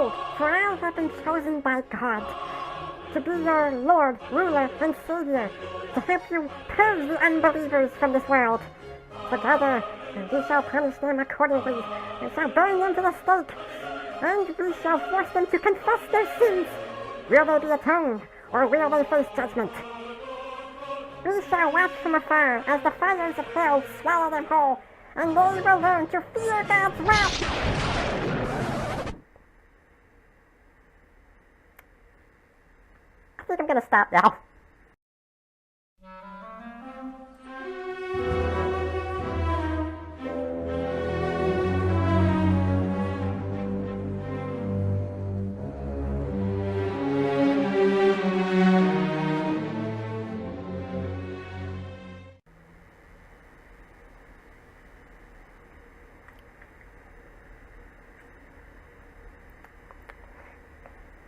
Behold, for I have been chosen by God to be your Lord, ruler, and Savior, to help you purge the unbelievers from this world. Together, we shall punish them accordingly. We shall burn them to the stake, and we shall force them to confess their sins. Will they be atoned, or will they face judgment? We shall watch from afar as the fires of hell swallow them whole, and they will learn to fear God's wrath. I think I'm gonna stop now.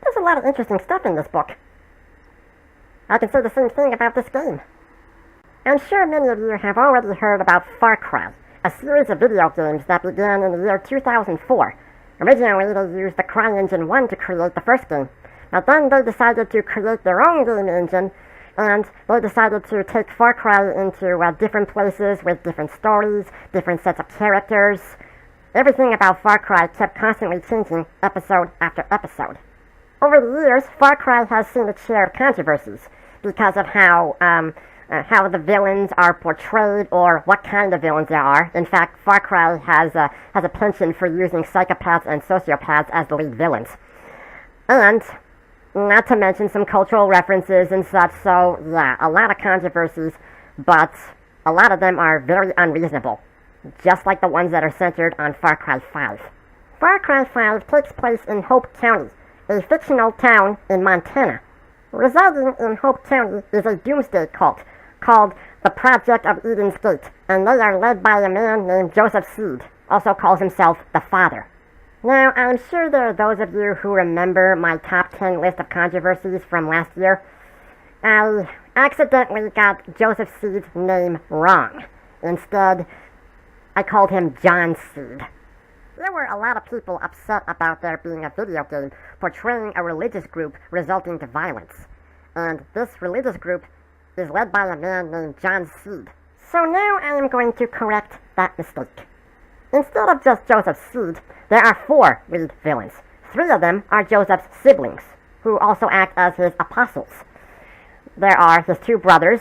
There's a lot of interesting stuff in this book. I can say the same thing about this game. I'm sure many of you have already heard about Far Cry, a series of video games that began in the year 2004. Originally, they used the CryEngine 1 to create the first game, but then they decided to create their own game engine, and they decided to take Far Cry into different places with different stories, different sets of characters. Everything about Far Cry kept constantly changing episode after episode. Over the years, Far Cry has seen its share of controversies because of how the villains are portrayed or what kind of villains there are. In fact, Far Cry has a penchant for using psychopaths and sociopaths as the lead villains. And not to mention some cultural references and such, so yeah, a lot of controversies, but a lot of them are very unreasonable, just like the ones that are centered on Far Cry 5. Far Cry 5 takes place in Hope County, a fictional town in Montana. Residing in Hope County is a doomsday cult called the Project of Eden's Gate, and they are led by a man named Joseph Seed, also calls himself the Father. Now, I'm sure there are those of you who remember my top 10 list of controversies from last year. I accidentally got Joseph Seed's name wrong. Instead, I called him John Seed. There were a lot of people upset about there being a video game portraying a religious group resulting to violence. And this religious group is led by a man named John Seed. So now I am going to correct that mistake. Instead of just Joseph Seed, there are 4 lead villains. 3 of them are Joseph's siblings, who also act as his apostles. There are his 2 brothers,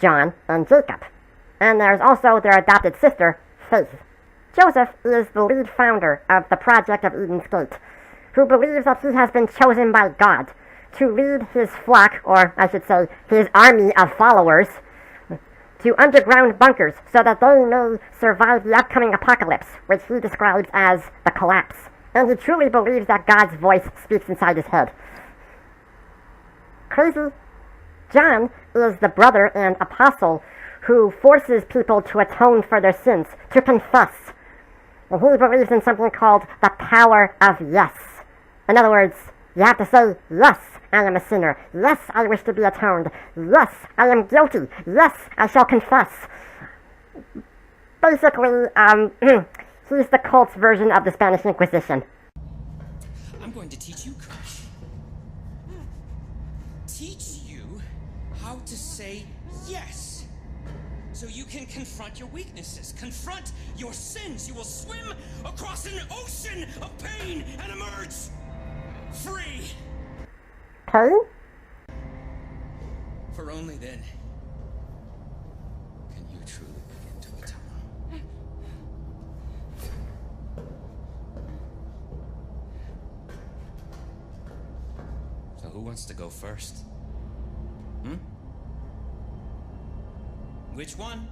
John and Jacob. And there's also their adopted sister, Faith. Joseph is the lead founder of the Project of Eden's Gate, who believes that he has been chosen by God to lead his flock, or I should say, his army of followers, to underground bunkers so that they may survive the upcoming apocalypse, which he describes as the collapse. And he truly believes that God's voice speaks inside his head. Crazy? John is the brother and apostle who forces people to atone for their sins, to confess. And he believes in something called the power of yes. In other words, you have to say, yes, I am a sinner. Yes, I wish to be atoned. Yes, I am guilty. Yes, I shall confess. Basically, he's the cult's version of the Spanish Inquisition. I'm going to teach you, Crush. Teach you how to say yes. So you can confront your weaknesses, confront your sins. You will swim across an ocean of pain and emerge free. Pain? For only then can you truly begin to atone. So who wants to go first? Which one?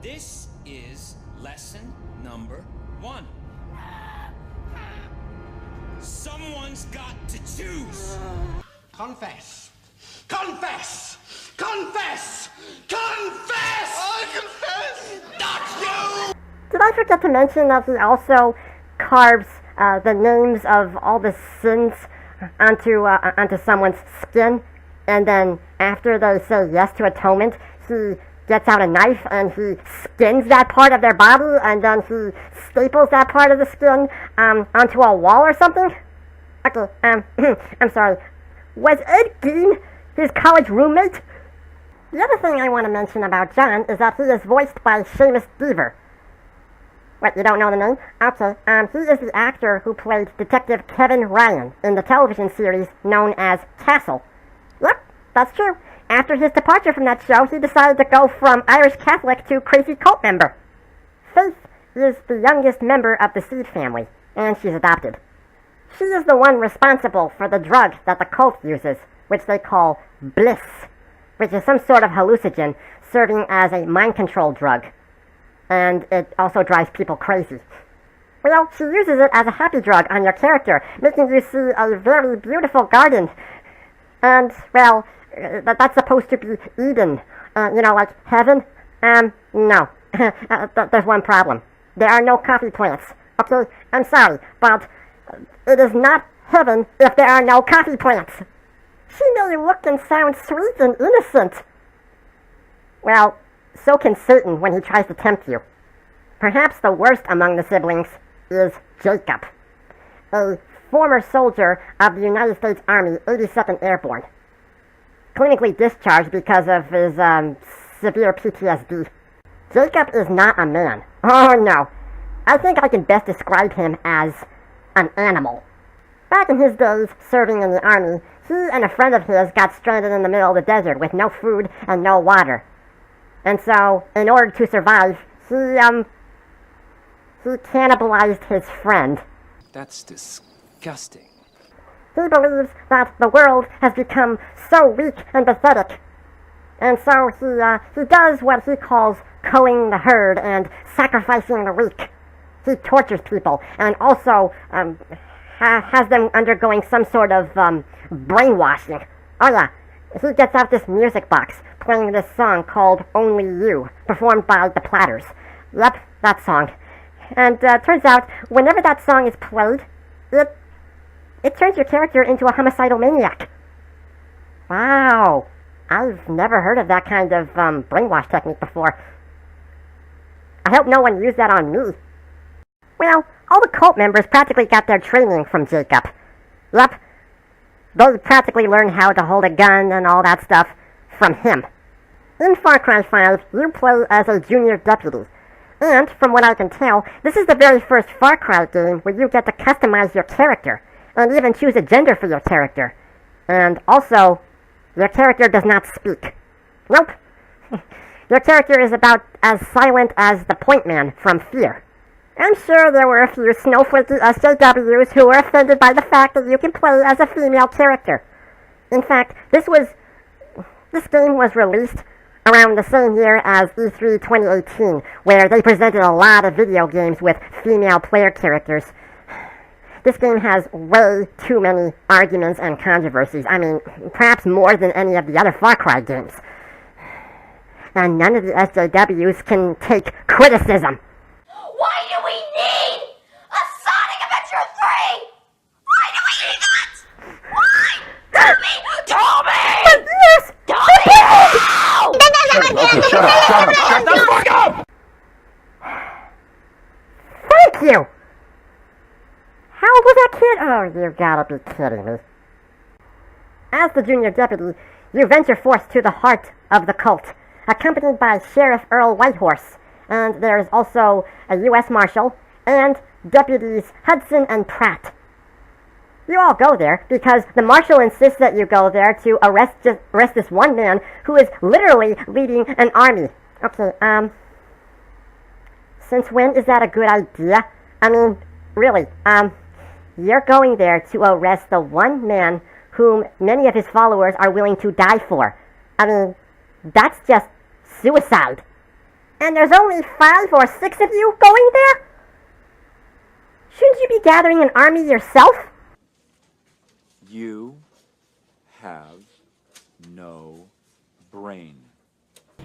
This is lesson number 1. Someone's got to choose. Confess. Confess! Confess! Confess! I confess! Not you! Did I forget to mention that he also carves the names of all the sins onto someone's skin, and then after they say yes to atonement, he gets out a knife and he skins that part of their body, and then he staples that part of the skin onto a wall or something? Okay, I'm sorry. Was Ed Gein his college roommate? The other thing I want to mention about John is that he is voiced by Seamus Dever. What, you don't know the name? Okay, he is the actor who played Detective Kevin Ryan in the television series known as Castle. Yep, that's true. After his departure from that show, he decided to go from Irish Catholic to crazy cult member. Faith is the youngest member of the Seed family, and she's adopted. She is the one responsible for the drug that the cult uses, which they call bliss, which is some sort of hallucinogen serving as a mind control drug. And it also drives people crazy. Well, she uses it as a happy drug on your character, making you see a very beautiful garden. And, well, that's supposed to be Eden. Like heaven? No. There's one problem. There are no coffee plants. Okay? I'm sorry, but it is not heaven if there are no coffee plants. She may look and sound sweet and innocent. Well, so can Satan when he tries to tempt you. Perhaps the worst among the siblings is Jacob, a former soldier of the United States Army 82nd Airborne, clinically discharged because of his severe PTSD. Jacob is not a man. Oh no. I think I can best describe him as an animal. Back in his days serving in the Army, he and a friend of his got stranded in the middle of the desert with no food and no water. And so, in order to survive, he cannibalized his friend. That's disgusting. He believes that the world has become so weak and pathetic. And so he does what he calls culling the herd and sacrificing the weak. He tortures people and also has them undergoing some sort of brainwashing. Oh yeah, he gets out this music box playing this song called Only You, performed by the Platters. Yep, that song. And turns out, whenever that song is played, it turns your character into a homicidal maniac. Wow, I've never heard of that kind of brainwash technique before. I hope no one used that on me. Well, all the cult members practically got their training from Jacob. Yep, they practically learned how to hold a gun and all that stuff from him. In Far Cry 5, you play as a junior deputy. And, from what I can tell, this is the very first Far Cry game where you get to customize your character, and even choose a gender for your character. And also, your character does not speak. Nope. Your character is about as silent as the Point Man from Fear. I'm sure there were a few snowflakey SJWs who were offended by the fact that you can play as a female character. In fact, this game was released around the same year as E3 2018, where they presented a lot of video games with female player characters. This game has way too many arguments and controversies. I mean, perhaps more than any of the other Far Cry games. And none of the SJWs can take criticism. Why do we need a Sonic Adventure 3? Why do we need that? Why? Tell me! Yes! Tell me! Okay, shut up. Shut the fuck up! Thank you! How old was that kid? Oh, you gotta be kidding me. As the junior deputy, you venture forth to the heart of the cult, accompanied by Sheriff Earl Whitehorse, and there's also a U.S. Marshal, and deputies Hudson and Pratt. You all go there because the Marshal insists that you go there to arrest this one man who is literally leading an army. Okay, since when is that a good idea? I mean, really, you're going there to arrest the one man whom many of his followers are willing to die for. I mean, that's just suicide. And there's only 5 or 6 of you going there? Shouldn't you be gathering an army yourself? You have no brain.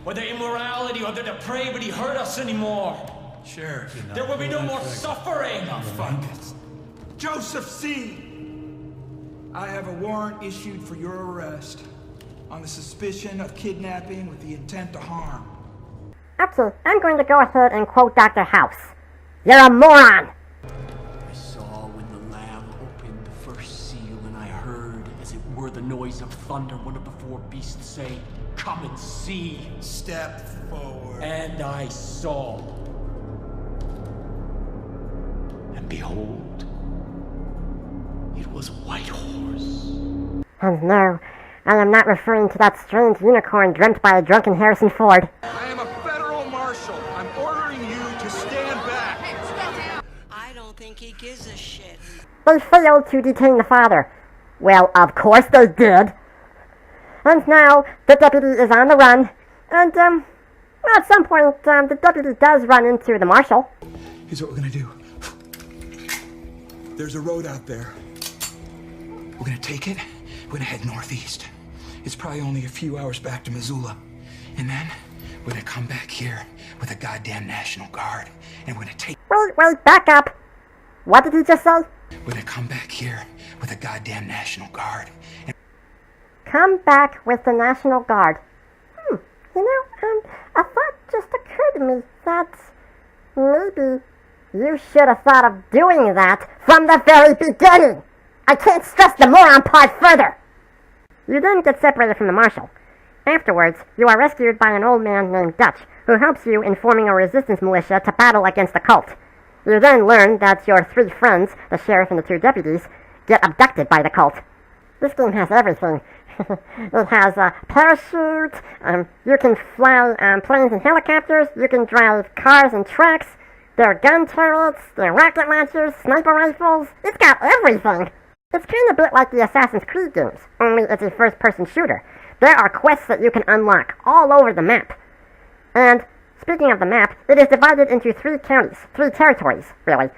Or the immorality or the depravity hurt us anymore. Sure. There will be no more suffering. Joseph C. I have a warrant issued for your arrest on the suspicion of kidnapping with the intent to harm. Okay, I'm going to go ahead and quote Dr. House. You're a moron! I saw when the Lamb opened the first seal, and I heard, as it were the noise of thunder, one of the four beasts say, "Come and see." Step forward. And I saw. And behold, it was a white horse. And no, I am not referring to that strange unicorn dreamt by a drunken Harrison Ford. I am a federal marshal. I'm ordering you to stand back. I don't think he gives a shit. They failed to detain the father. Well, of course they did. And now, the deputy is on the run, and, at some point, the deputy does run into the marshal. Here's what we're gonna do. There's a road out there. We're gonna take it. We're gonna head northeast. It's probably only a few hours back to Missoula. And then, we're gonna come back here with a goddamn National Guard. And we're gonna take... Wait, back up. What did he just say? We're gonna come back here with a goddamn National Guard. And Come back with the National Guard. A thought just occurred to me that maybe you should have thought of doing that from the very beginning. I can't stress the moron part further. You then get separated from the marshal. Afterwards, you are rescued by an old man named Dutch, who helps you in forming a resistance militia to battle against the cult. You then learn that your three friends, the sheriff and the two deputies, get abducted by the cult. This game has everything. It has a parachute, you can fly planes and helicopters, you can drive cars and trucks, there are gun turrets, there are rocket launchers, sniper rifles, it's got everything! It's kind of a bit like the Assassin's Creed games, only it's a first-person shooter. There are quests that you can unlock all over the map. And, speaking of the map, it is divided into 3 counties, 3 territories, really.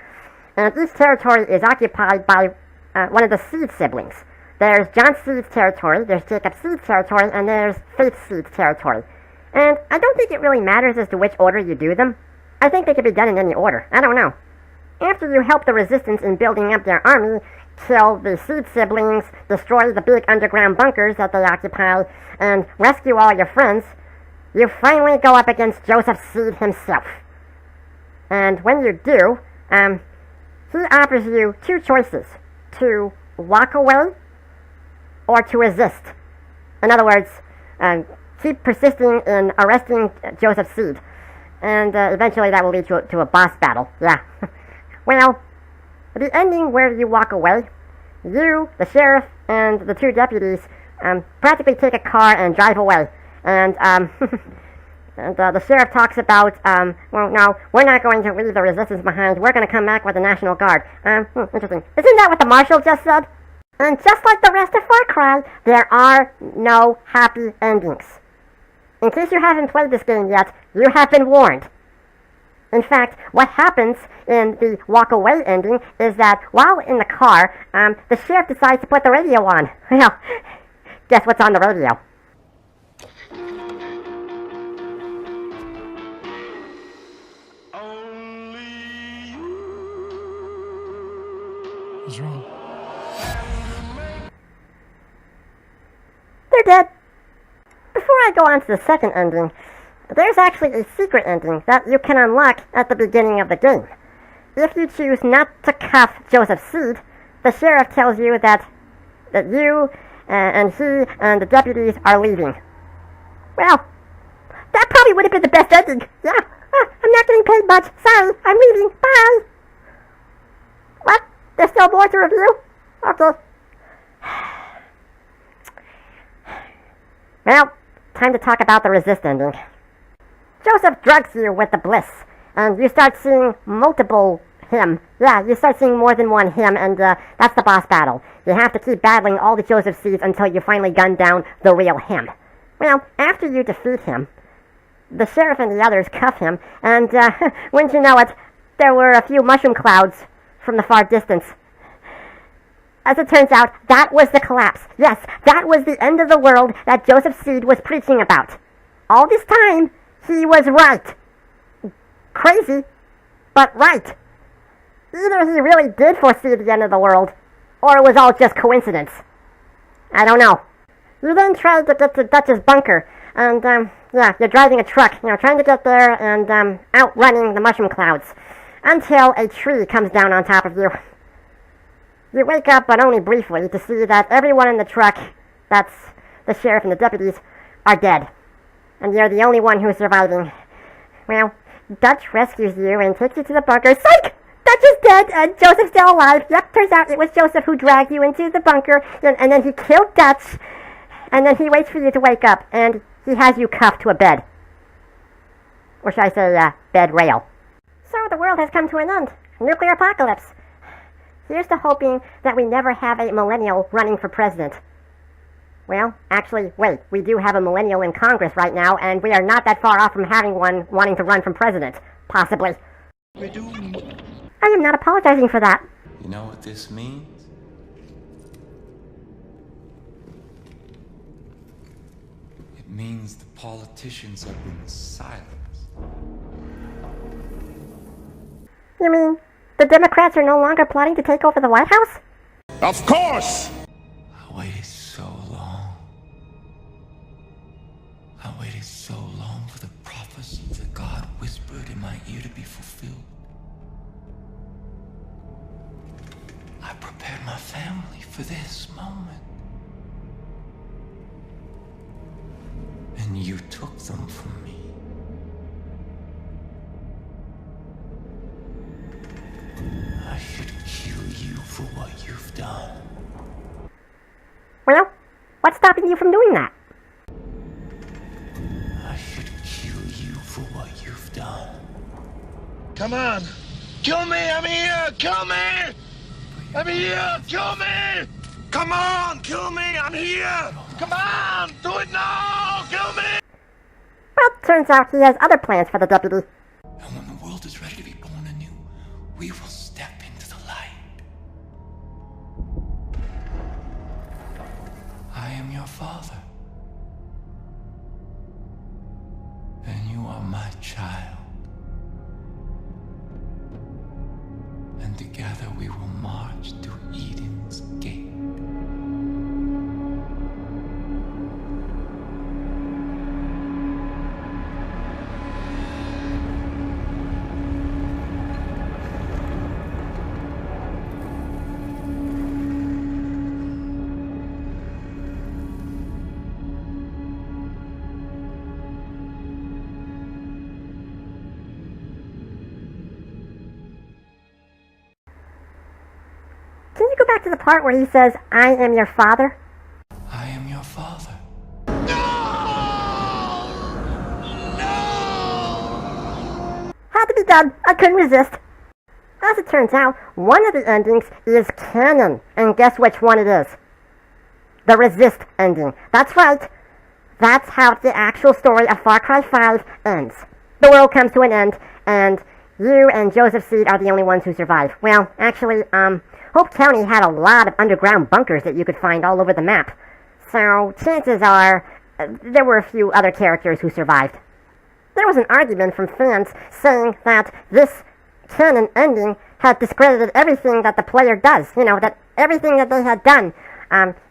And each territory is occupied by one of the Seed siblings. There's John Seed's territory, there's Jacob Seed's territory, and there's Faith Seed's territory. And I don't think it really matters as to which order you do them. I think they could be done in any order. I don't know. After you help the resistance in building up their army, kill the Seed siblings, destroy the big underground bunkers that they occupy, and rescue all your friends, you finally go up against Joseph Seed himself. And when you do, he offers you 2 choices: to walk away or to resist. In other words, keep persisting in arresting Joseph Seed. And eventually that will lead to a boss battle. Yeah. Well, the ending where you walk away, you, the sheriff, and the 2 deputies practically take a car and drive away. And, and the sheriff talks about, well, no, we're not going to leave the resistance behind. We're going to come back with the National Guard. Interesting. Isn't that what the marshal just said? And just like the rest of Far Cry, there are no happy endings. In case you haven't played this game yet, you have been warned. In fact, what happens in the walk-away ending is that while in the car, the sheriff decides to put the radio on. Well, guess what's on the radio? What's wrong? They're dead. Before I go on to the second ending, there's actually a secret ending that you can unlock at the beginning of the game. If you choose not to cuff Joseph Seed, the sheriff tells you that you and he and the deputies are leaving. Well, that probably would have been the best ending. Yeah, I'm not getting paid much. Sorry, I'm leaving. Bye. What? There's still more to review? Okay. Well, time to talk about the resist ending. Joseph drugs you with the bliss, and you start seeing multiple him. Yeah, you start seeing more than one him, and that's the boss battle. You have to keep battling all the Joseph Seeds until you finally gun down the real him. Well, after you defeat him, the sheriff and the others cuff him, and wouldn't you know it, there were a few mushroom clouds from the far distance. As it turns out, that was the collapse. Yes, that was the end of the world that Joseph Seed was preaching about. All this time, he was right. Crazy, but right. Either he really did foresee the end of the world, or it was all just coincidence. I don't know. You then tried to get to Dutch's bunker, And, yeah, you're driving a truck, trying to get there and, outrunning the mushroom clouds. Until a tree comes down on top of you. You wake up, but only briefly, to see that everyone in the truck, that's the sheriff and the deputies, are dead. And you're the only one who's surviving. Well, Dutch rescues you and takes you to the bunker. Psych! Dutch is dead, Joseph's still alive. Yep, turns out it was Joseph who dragged you into the bunker, and then he killed Dutch, and then he waits for you to wake up, and he has you cuffed to a bed. Or should I say, bed rail. So the world has come to an end. Nuclear apocalypse. Here's to hoping that we never have a millennial running for president. Well, actually, wait, we do have a millennial in Congress right now, and we are not that far off from having one wanting to run for president. Possibly. We're doomed. I am not apologizing for that. You know what this means? It means the politicians have been silenced. You mean the Democrats are no longer plotting to take over the White House? Of course! I waited so long. I waited so long for the prophecy that God whispered in my ear to be fulfilled. I prepared my family for this moment. And you took them from me. I should kill you for what you've done. Well, what's stopping you from doing that? I should kill you for what you've done. Come on! Kill me! I'm here! Kill me! I'm here! Kill me! Come on! Kill me! I'm here! Come on! Do it now! Kill me! Well, turns out he has other plans for the deputy. And when the world is ready to be born anew, we will step into the light. I am your father. And you are my child. And together we will march to Eden's gate. Can you go back to the part where he says, I am your father? I am your father. Had to be done. I couldn't resist. As it turns out, one of the endings is canon. And guess which one it is? The resist ending. That's right. That's how the actual story of Far Cry 5 ends. The world comes to an end, and you and Joseph Seed are the only ones who survive. Well, actually, Hope County had a lot of underground bunkers that you could find all over the map. So, chances are, there were a few other characters who survived. There was an argument from fans saying that this canon ending had discredited everything that the player does. That everything that they had done,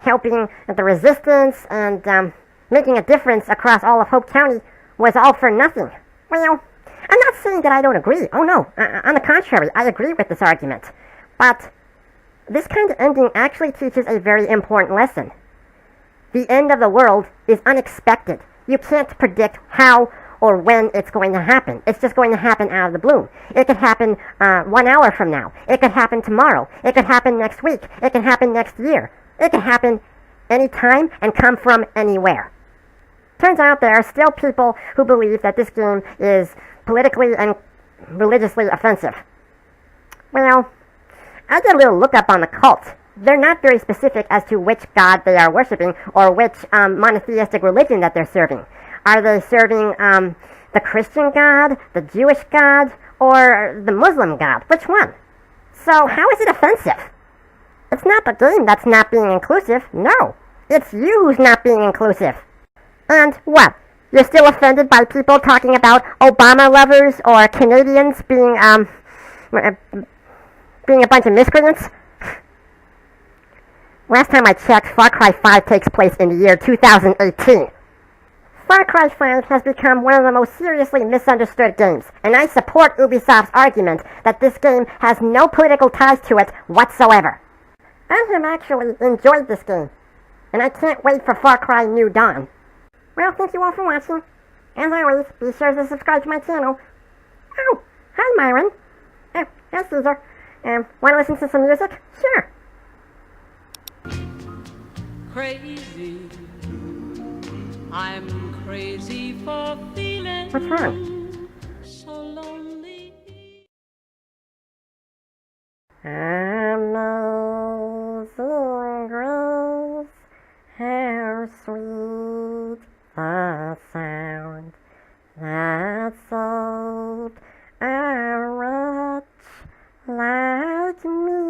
helping the resistance and making a difference across all of Hope County was all for nothing. Well, I'm not saying that I don't agree. Oh no, on the contrary, I agree with this argument. But this kind of ending actually teaches a very important lesson. The end of the world is unexpected. You can't predict how or when it's going to happen. It's just going to happen out of the blue. It could happen 1 hour from now. It could happen tomorrow. It could happen next week. It can happen next year. It could happen anytime and come from anywhere. Turns out there are still people who believe that this game is politically and religiously offensive. Well, I did a little look up on the cult. They're not very specific as to which god they are worshipping or which monotheistic religion that they're serving. Are they serving the Christian god, the Jewish god, or the Muslim god? Which one? So how is it offensive? It's not the game that's not being inclusive. No, it's you who's not being inclusive. And what? You're still offended by people talking about Obama lovers or Canadians being a bunch of miscreants? Last time I checked, Far Cry 5 takes place in the year 2018. Far Cry 5 has become one of the most seriously misunderstood games, and I support Ubisoft's argument that this game has no political ties to it whatsoever. I have actually enjoyed this game, and I can't wait for Far Cry New Dawn. Well, thank you all for watching. As always, be sure to subscribe to my channel. Oh, hi Myron. Oh, hi Caesar. Want to listen to some music? Sure. Crazy. I'm crazy for feeling. What's wrong? So lonely. Amazing grace, how sweet the sound that saved a wretch like me.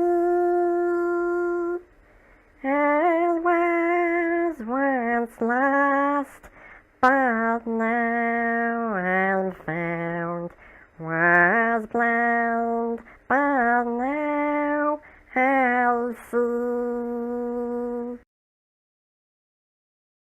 I was once lost, but now I'm found.